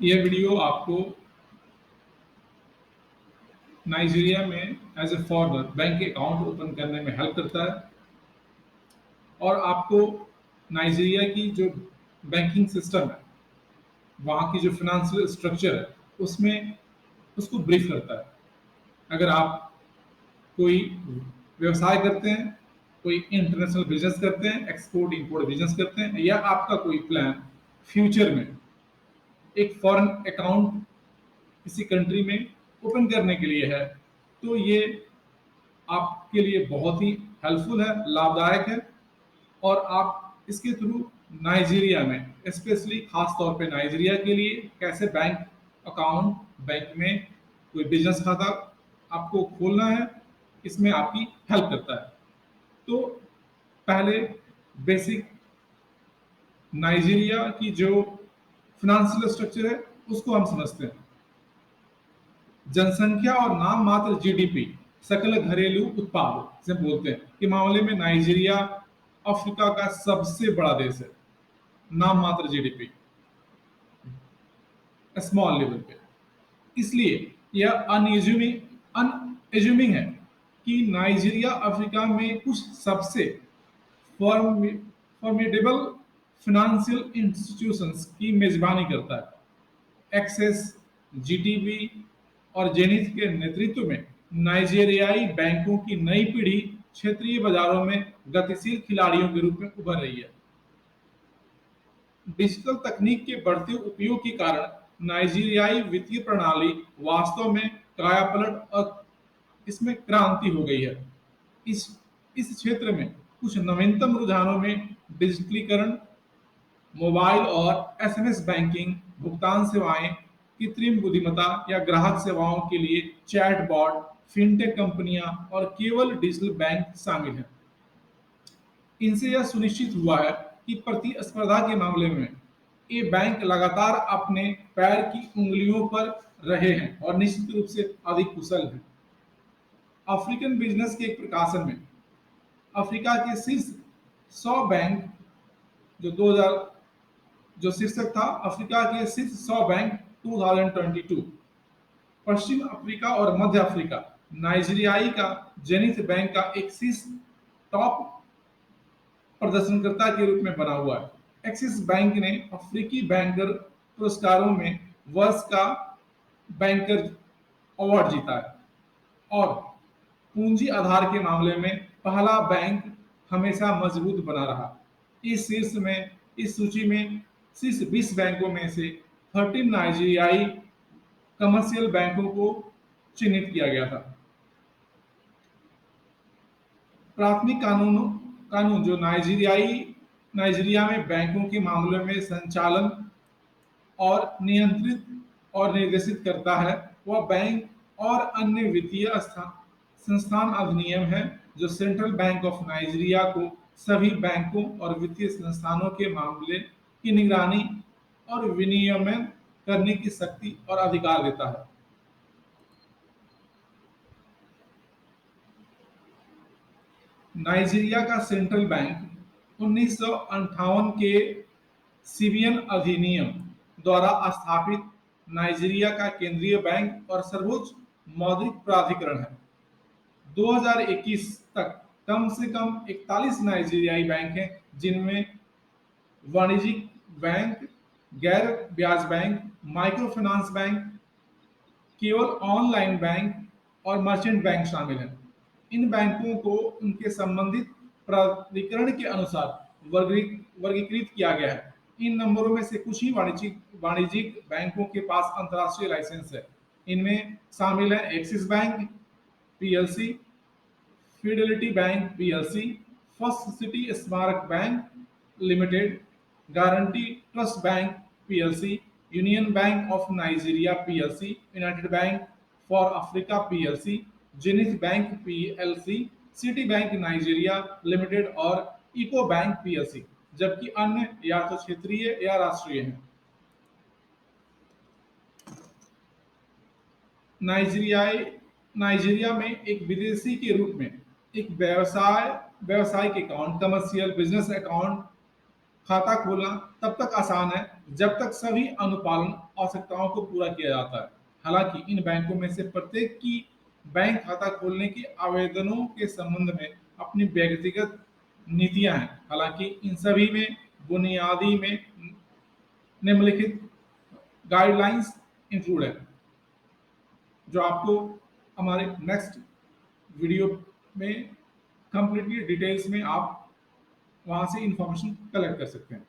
यह वीडियो आपको नाइजीरिया में as a foreigner bank account open करने में हेल्प करता है और आपको नाइजीरिया की जो बैंकिंग सिस्टम है, वहाँ की जो फिनेंशियल स्ट्रक्चर है, उसमें उसको ब्रीफ करता है। अगर आप कोई व्यवसाय करते हैं, कोई इंटरनेशनल बिजनेस करते हैं, एक्सपोर्ट इंपोर्ट बिजनेस करते हैं, या आपका कोई प्लान फ्यूचर में एक फॉरेन अकाउंट किसी कंट्री में ओपन करने के लिए है, तो ये आपके लिए बहुत ही हेल्पफुल है, लाभदायक है। और आप इसके थ्रू नाइजीरिया में, स्पेशली खास तौर पे नाइजीरिया के लिए, कैसे बैंक अकाउंट, बैंक में कोई बिजनेस खाता आपको खोलना है, इसमें आपकी हेल्प करता है। तो पहले बेसिक नाइजीरिया की जो फिनेंशियल स्ट्रक्चर है उसको हम समझते हैं। जनसंख्या और नाम मात्र जीडीपी, सकल घरेलू उत्पाद से बोलते हैं कि मामले में नाइजीरिया अफ्रीका का सबसे बड़ा देश है। नाम मात्र जीडीपी, स्मॉल लेवल पे। इसलिए यह अनएज्यूमिंग है कि नाइजीरिया अफ्रीका में कुछ सबसे फॉर्मिडेबल फाइनेंशियल इंस्टीट्यूशंस की मेजबानी करता है। एक्सेस, जीटीबी और जेनिथ के नेतृत्व में नाइजीरियाई बैंकों की नई पीढ़ी क्षेत्रीय बाजारों में गतिशील खिलाड़ियों के रूप में उभर रही है। डिजिटल तकनीक के बढ़ते उपयोग के कारण नाइजीरियाई वित्तीय प्रणाली वास्तव में कायापलट और इसमें क्रांति हो गई है। इस इस क्षेत्र में कुछ नवीनतम रुझानों में डिजिटलीकरण, मोबाइल और एसएमएस बैंकिंग, भुगतान सेवाएं, कृत्रिम बुद्धिमत्ता या ग्राहक सेवाओं के लिए चैटबॉट, फिनटेक कंपनियां और केवल डिजिटल बैंक शामिल हैं। इनसे यह सुनिश्चित हुआ है कि प्रतिस्पर्धा के मामले में ये बैंक लगातार अपने पैर की उंगलियों पर रहे हैं और निश्चित रूप से अधिक कुशल हैं। अफ्रीकन बिजनेस के एक प्रकाशन में अफ्रीका के शीर्ष 100 बैंक, जो 2000 जो शीर्षक था अफ्रीका के शीर्ष 100 बैंक 2022, पश्चिम अफ्रीका और मध्य अफ्रीका, नाइजीरियाई का जेनिथ बैंक का एक शीर्ष टॉप प्रदर्शनकर्ता के रूप में बना हुआ है। एक्सिस बैंक ने अफ्रीकी बैंकर पुरस्कारों में वर्ष का बैंकर अवार्ड जीता है और पूंजी आधार के मामले में पहला बैंक हमेशा मजबूत बना रहा। इस सूची में शीर्ष 20 बैंकों में से 13 नाइजीरियाई कमर्शियल बैंकों को चिन्हित किया गया था। प्राथमिक कानून जो नाइजीरिया में बैंकों के मामलों में संचालन और नियंत्रित और निर्देशित करता है, वह बैंक और अन्य वित्तीय संस्थान अधिनियम है, जो सेंट्रल बैंक ऑफ नाइजीरिया को सभी बैंकों और वित्तीय संस्थानों के मामले की निगरानी और विनियमन करने की शक्ति और अधिकार देता है। नाइजीरिया का सेंट्रल बैंक 1958 के सीबियन अधिनियम द्वारा स्थापित नाइजीरिया का केंद्रीय बैंक और सर्वोच्च मौद्रिक प्राधिकरण है। 2021 तक कम से कम 41 नाइजीरियाई बैंक हैं, जिनमें वाणिज्यिक बैंक, गैर ब्याज बैंक, माइक्रो फाइनेंस बैंक, केवल ऑनलाइन बैंक और मर्चेंट बैंक शामिल हैं। इन बैंकों को उनके संबंधित प्राधिकरण के अनुसार वर्गीकृत किया गया है। इन नंबरों में से कुछ ही वाणिज्यिक वाणिज्यिक बैंकों के पास अंतर्राष्ट्रीय लाइसेंस है। इनमें शामिल है Axis bank PLC, Fidelity bank PLC, first city स्मारक bank limited, guarantee trust bank PLC, union bank of Nigeria PLC, united bank for Africa PLC, Zenith bank PLC, city bank Nigeria limited और Ecobank PLC, जबकि अन्य या तो क्षेत्रीय या राष्ट्रीय हैं। नाइजीरियाई नाइजीरिया में एक विदेशी के रूप में एक व्यवसायिक अकाउंट, कमर्शियल बिजनेस अकाउंट खाता खोलना तब तक आसान है जब तक सभी अनुपालन आवश्यकताओं को पूरा किया जाता है। हालांकि इन बैंकों में से प्रत्येक की बैंक खाता खोलने के आवेदनों के संबंध में अपनी व्यक्तिगत नीतियां हैं। हालांकि इन सभी में बुनियादी में निम्नलिखित गाइडलाइंस इंक्लूड है, जो आपको हमारे नेक्स्ट वीडियो में कंप्लीटली डिटेल्स में आप वहां से इंफॉर्मेशन कलेक्ट कर सकते हैं।